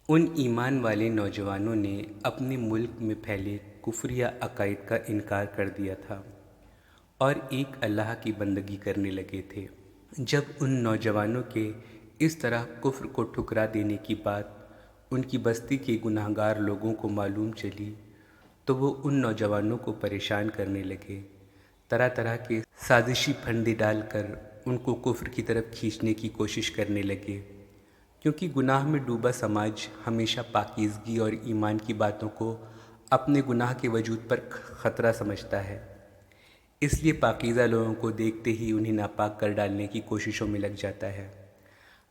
ان ایمان والے نوجوانوں نے اپنے ملک میں پھیلے کفر یا عقائد کا انکار کر دیا تھا اور ایک اللہ کی بندگی کرنے لگے تھے۔ جب ان نوجوانوں کے اس طرح کفر کو ٹھکرا دینے کی بات ان کی بستی کے گناہگار لوگوں کو معلوم چلی تو وہ ان نوجوانوں کو پریشان کرنے لگے، طرح طرح کے سازشی پھندے ڈال کر ان کو کفر کی طرف کھینچنے کی کوشش کرنے لگے، کیونکہ گناہ میں ڈوبا سماج ہمیشہ پاکیزگی اور ایمان کی باتوں کو اپنے گناہ کے وجود پر خطرہ سمجھتا ہے، اس لیے پاکیزہ لوگوں کو دیکھتے ہی انہیں ناپاک کر ڈالنے کی کوششوں میں لگ جاتا ہے۔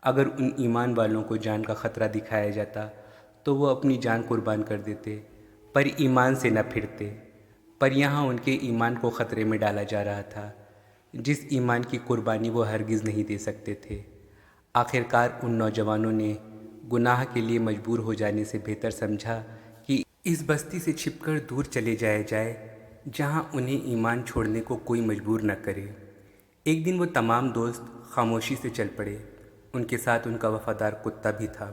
اگر ان ایمان والوں کو جان کا خطرہ دکھایا جاتا تو وہ اپنی جان قربان کر دیتے، پر ایمان سے نہ پھرتے۔ پر یہاں ان کے ایمان کو خطرے میں ڈالا جا رہا تھا، جس ایمان کی قربانی وہ ہرگز نہیں دے سکتے تھے۔ آخرکار ان نوجوانوں نے گناہ کے لیے مجبور ہو جانے سے بہتر سمجھا کہ اس بستی سے چھپ کر دور چلے جایا جائے جہاں انہیں ایمان چھوڑنے کو کوئی مجبور نہ کرے۔ ایک دن وہ تمام دوست خاموشی سے چل پڑے، ان کے ساتھ ان کا وفادار کتا بھی تھا۔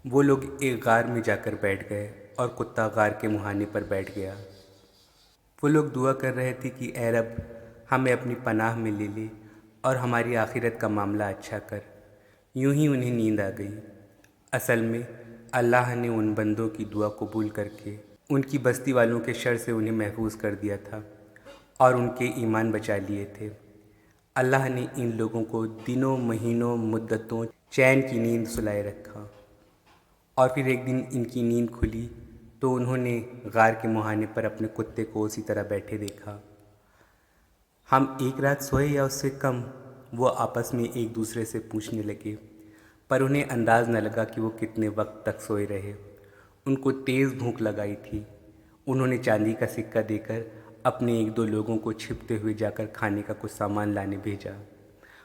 وہ لوگ ایک غار میں جا کر بیٹھ گئے اور کتا غار کے مہانے پر بیٹھ گیا۔ وہ لوگ دعا کر رہے تھے کہ اے رب، ہمیں اپنی پناہ میں لے لے اور ہماری آخرت کا معاملہ اچھا کر۔ یوں ہی انہیں نیند آ گئی۔ اصل میں اللہ نے ان بندوں کی دعا قبول کر کے ان کی بستی والوں کے شر سے انہیں محفوظ کر دیا تھا اور ان کے ایمان بچا لیے تھے۔ اللہ نے ان لوگوں کو دنوں، مہینوں، مدتوں چین کی نیند سلائے رکھا، اور پھر ایک دن ان کی نیند کھلی تو انہوں نے غار کے مہانے پر اپنے کتے کو اسی طرح بیٹھے دیکھا۔ ہم ایک رات سوئے یا اس سے کم؟ وہ آپس میں ایک دوسرے سے پوچھنے لگے، پر انہیں انداز نہ لگا کہ وہ کتنے وقت تک سوئے رہے۔ ان کو تیز بھوک لگائی تھی۔ انہوں نے چاندی کا سکہ دے کر اپنے ایک دو لوگوں کو چھپتے ہوئے جا کر کھانے کا کچھ سامان لانے بھیجا،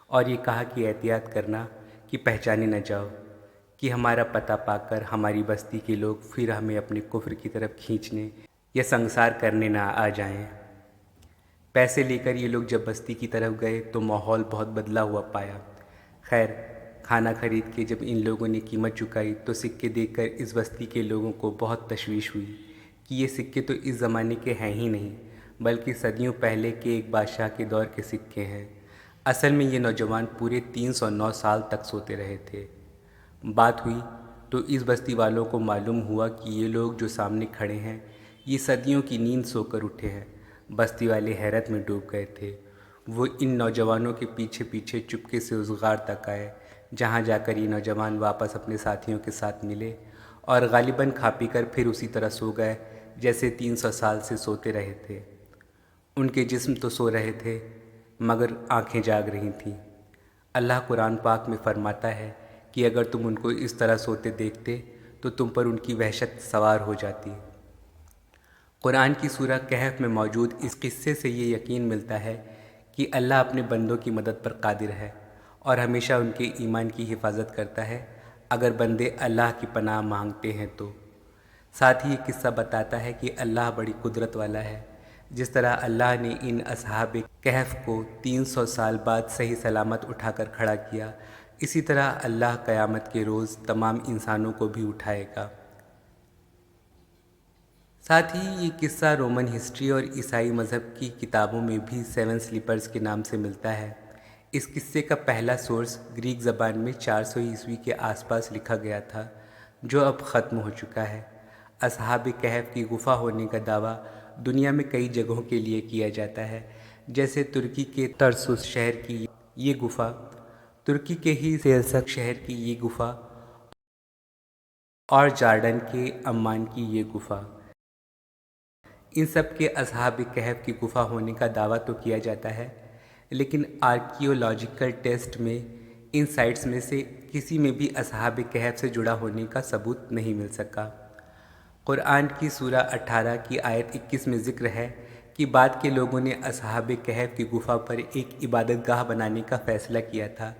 اور یہ کہا کہ احتیاط کرنا کہ پہچانے نہ جاؤ، کہ ہمارا پتہ پا کر ہماری بستی کے لوگ پھر ہمیں اپنے کفر کی طرف کھینچنے یا سنگسار کرنے نہ آ جائیں۔ پیسے لے کر یہ لوگ جب بستی کی طرف گئے تو ماحول بہت بدلا ہوا پایا۔ خیر، کھانا خرید کے جب ان لوگوں نے قیمت چکائی تو سکے دیکھ کر اس بستی کے لوگوں کو بہت تشویش ہوئی کہ یہ سکے تو اس زمانے کے ہیں ہی نہیں، بلکہ صدیوں پہلے کے ایک بادشاہ کے دور کے سکے ہیں۔ اصل میں یہ نوجوان پورے 309 سال تک سوتے رہے تھے۔ بات ہوئی تو اس بستی والوں کو معلوم ہوا کہ یہ لوگ جو سامنے کھڑے ہیں یہ صدیوں کی نیند سو کر اٹھے ہیں۔ بستی والے حیرت میں ڈوب گئے تھے۔ وہ ان نوجوانوں کے پیچھے پیچھے چپکے سے اس غار تک آئے، جہاں جا کر یہ نوجوان واپس اپنے ساتھیوں کے ساتھ ملے اور غالباً کھا پی کر پھر اسی طرح سو گئے جیسے 300 سال سے سوتے رہے تھے۔ ان کے جسم تو سو رہے تھے مگر آنکھیں جاگ رہی تھیں۔ اللہ قرآن پاک میں فرماتا ہے کہ اگر تم ان کو اس طرح سوتے دیکھتے تو تم پر ان کی وحشت سوار ہو جاتی۔ قرآن کی سورہ کہف میں موجود اس قصے سے یہ یقین ملتا ہے کہ اللہ اپنے بندوں کی مدد پر قادر ہے اور ہمیشہ ان کے ایمان کی حفاظت کرتا ہے اگر بندے اللہ کی پناہ مانگتے ہیں تو۔ ساتھ ہی یہ قصہ بتاتا ہے کہ اللہ بڑی قدرت والا ہے۔ جس طرح اللہ نے ان اصحاب کہف کو 300 سال بعد صحیح سلامت اٹھا کر کھڑا کیا، اسی طرح اللہ قیامت کے روز تمام انسانوں کو بھی اٹھائے گا۔ ساتھ ہی یہ قصہ رومن ہسٹری اور عیسائی مذہب کی کتابوں میں بھی 7 سلیپرز کے نام سے ملتا ہے۔ اس قصے کا پہلا سورس گریک زبان میں 400 عیسوی کے آس پاس لکھا گیا تھا، جو اب ختم ہو چکا ہے۔ اصحاب کہف کی گفا ہونے کا دعویٰ دنیا میں کئی جگہوں کے لیے کیا جاتا ہے، جیسے ترکی کے ترسوس شہر کی یہ گفا، ترکی کے ہی سیلسک شہر کی یہ گفا اور جارڈن کے عمان کی یہ گفا۔ ان سب کے اصحاب کہف کی گفا ہونے کا دعویٰ تو کیا جاتا ہے، لیکن آرکیولوجیکل ٹیسٹ میں ان سائٹس میں سے کسی میں بھی اصحاب کہف سے جڑا ہونے کا ثبوت نہیں مل سکا۔ قرآن کی سورہ 18 کی آیت 21 میں ذکر ہے کہ بعد کے لوگوں نے اصحاب کہف کی گفا پر ایک عبادت گاہ بنانے کا فیصلہ کیا تھا،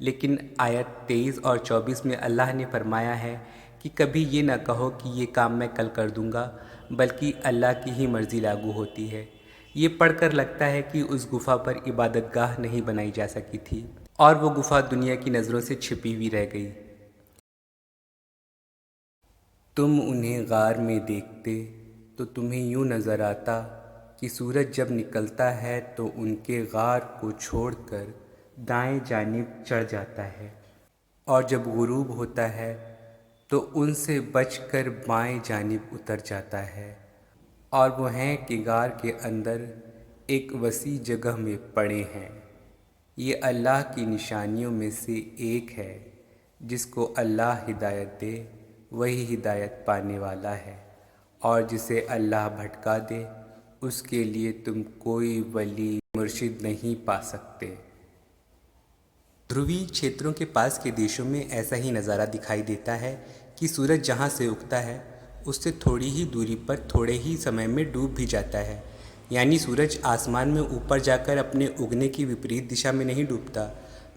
لیکن آیت 23 اور 24 میں اللہ نے فرمایا ہے کہ کبھی یہ نہ کہو کہ یہ کام میں کل کر دوں گا، بلکہ اللہ کی ہی مرضی لاگو ہوتی ہے۔ یہ پڑھ کر لگتا ہے کہ اس گفا پر عبادت گاہ نہیں بنائی جا سکی تھی اور وہ گفا دنیا کی نظروں سے چھپی ہوئی رہ گئی۔ تم انہیں غار میں دیکھتے تو تمہیں یوں نظر آتا کہ سورج جب نکلتا ہے تو ان کے غار کو چھوڑ کر دائیں جانب چڑھ جاتا ہے، اور جب غروب ہوتا ہے تو ان سے بچ کر بائیں جانب اتر جاتا ہے، اور وہ ہیں کہ غار کے اندر ایک وسیع جگہ میں پڑے ہیں۔ یہ اللہ کی نشانیوں میں سے ایک ہے، جس کو اللہ ہدایت دے وہی ہدایت پانے والا ہے، اور جسے اللہ بھٹکا دے اس کے لیے تم کوئی ولی مرشد نہیں پا سکتے۔ دھروی چھیتروں کے پاس کے دیشوں میں ایسا ہی نظارہ دکھائی دیتا ہے کہ سورج جہاں سے اگتا ہے اس سے تھوڑی ہی دوری پر تھوڑے ہی سمے میں ڈوب بھی جاتا ہے، یعنی سورج آسمان میں اوپر جا کر اپنے اگنے کی وپریت دشا میں نہیں ڈوبتا،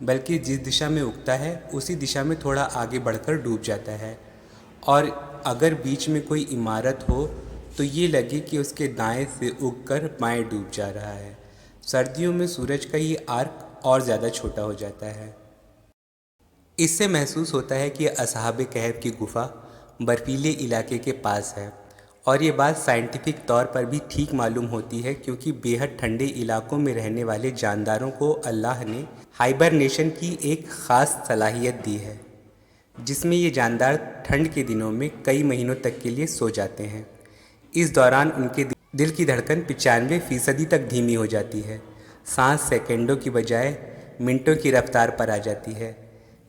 بلکہ جس دشا میں اگتا ہے اسی دشا میں تھوڑا آگے بڑھ کر ڈوب جاتا ہے، اور اگر بیچ میں کوئی عمارت ہو تو یہ لگے کہ اس کے دائیں سے اگ کر بائیں ڈوب جا رہا ہے۔ سردیوں میں سورج کا یہ آرک اور زیادہ چھوٹا ہو جاتا ہے۔ اس سے محسوس ہوتا ہے کہ اصحاب کہف کی گفا برفیلے علاقے کے پاس ہے، اور یہ بات سائنٹیفک طور پر بھی ٹھیک معلوم ہوتی ہے، کیونکہ بے حد ٹھنڈے علاقوں میں رہنے والے جانداروں کو اللہ نے ہائبرنیشن کی ایک خاص صلاحیت دی ہے، جس میں یہ جاندار ٹھنڈ کے دنوں میں کئی مہینوں تک کے لیے سو جاتے ہیں۔ اس دوران ان کے دل کی دھڑکن 95% تک دھیمی ہو جاتی ہے، سانس سیکنڈوں کی بجائے منٹوں کی رفتار پر آ جاتی ہے،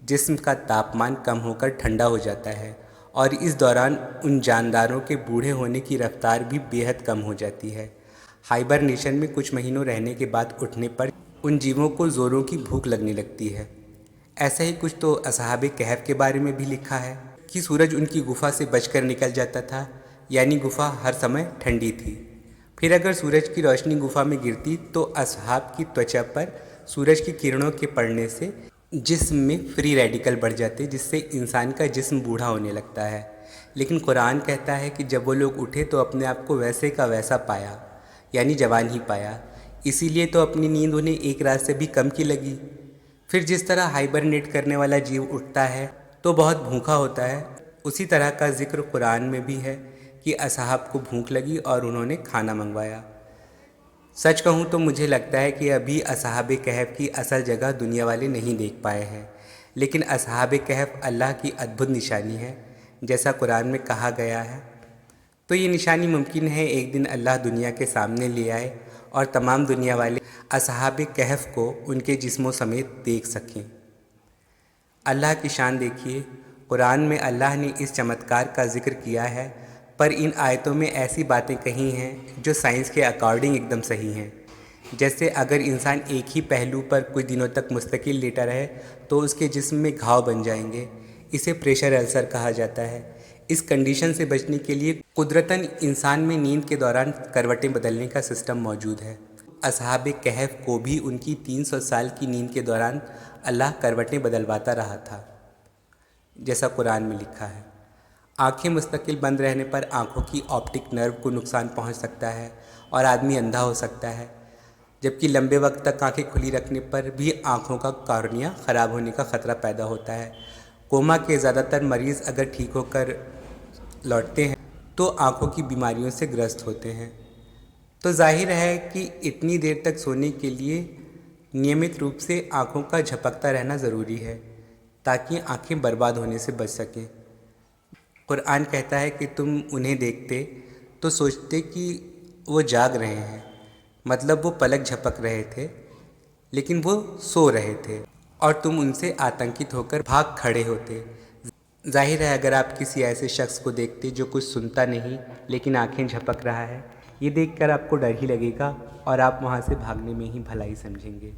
جسم کا تاپمان کم ہو کر ٹھنڈا ہو جاتا ہے، اور اس دوران ان جانداروں کے بوڑھے ہونے کی رفتار بھی بے حد کم ہو جاتی ہے۔ ہائبرنیشن میں کچھ مہینوں رہنے کے بعد اٹھنے پر ان جیووں کو زوروں کی بھوک لگنے لگتی ہے۔ ایسا ہی کچھ تو اصحاب کہف کے بارے میں بھی لکھا ہے کہ سورج ان کی گفا سے بچ کر نکل جاتا تھا، یعنی گفا ہر سمے ٹھنڈی تھی۔ پھر اگر سورج کی روشنی گفا میں گرتی تو اصحاب کی توچا پر سورج کی کرنوں کے پڑنے سے جسم میں فری ریڈیکل بڑھ جاتے، جس سے انسان کا جسم بوڑھا ہونے لگتا ہے۔ لیکن قرآن کہتا ہے کہ جب وہ لوگ اٹھے تو اپنے آپ کو ویسے کا ویسا پایا، یعنی جوان ہی پایا، اسی لیے تو اپنی نیند انہیں ایک رات سے بھی کم کی لگی۔ پھر جس طرح ہائبرنیٹ کرنے والا جیو اٹھتا ہے تو بہت بھوکا ہوتا ہے، اسی طرح کا ذکر قرآن میں بھی ہے کہ اصحاب کو بھوک لگی اور انہوں نے کھانا منگوایا۔ سچ کہوں تو مجھے لگتا ہے کہ ابھی اصحاب کہف کی اصل جگہ دنیا والے نہیں دیکھ پائے ہیں، لیکن اصحاب کہف اللہ کی ادبھت نشانی ہے، جیسا قرآن میں کہا گیا ہے۔ تو یہ نشانی ممکن ہے ایک دن اللہ دنیا کے سامنے لے آئے اور تمام دنیا والے اصحاب کہف کو ان کے جسموں سمیت دیکھ سکیں۔ اللہ کی شان دیکھیے، قرآن میں اللہ نے اس چمتکار کا ذکر کیا ہے، پر ان آیتوں میں ایسی باتیں کہی ہیں جو سائنس کے اکارڈنگ ایک دم صحیح ہیں۔ جیسے اگر انسان ایک ہی پہلو پر کچھ دنوں تک مستقل لیٹا رہے تو اس کے جسم میں گھاؤ بن جائیں گے، اسے پریشر السر کہا جاتا ہے۔ اس کنڈیشن سے بچنے کے لیے قدرتاً انسان میں نیند کے دوران کروٹیں بدلنے کا سسٹم موجود ہے۔ اصحاب کہف کو بھی ان کی 300 سال کی نیند کے دوران اللہ کروٹیں بدلواتا رہا تھا، جیسا قرآن میں لکھا ہے۔ آنکھیں مستقل بند رہنے پر آنکھوں کی آپٹک نرو کو نقصان پہنچ سکتا ہے اور آدمی اندھا ہو سکتا ہے، جبکہ لمبے وقت تک آنکھیں کھلی رکھنے پر بھی آنکھوں کا کارنیا خراب ہونے کا خطرہ پیدا ہوتا ہے۔ کوما کے زیادہ تر مریض اگر ٹھیک ہو کر لوٹتے ہیں تو آنکھوں کی بیماریوں سے گرست ہوتے ہیں۔ تو ظاہر ہے کہ اتنی دیر تک سونے کے لیے نیمت روپ سے آنکھوں کا جھپکتا رہنا ضروری ہے تاکہ آنکھیں برباد ہونے سے بچ سکیں۔ قرآن کہتا ہے کہ تم انہیں دیکھتے تو سوچتے کہ وہ جاگ رہے ہیں، مطلب وہ پلک جھپک رہے تھے، لیکن وہ سو رہے تھے، اور تم ان سے آتنکت ہو کر بھاگ کھڑے ہوتے۔ ظاہر ہے اگر آپ کسی ایسے شخص کو دیکھتے جو کچھ سنتا نہیں لیکن آنکھیں جھپک رہا ہے، یہ دیکھ کر آپ کو ڈر ہی لگے گا اور آپ وہاں سے بھاگنے میں ہی بھلائی سمجھیں گے۔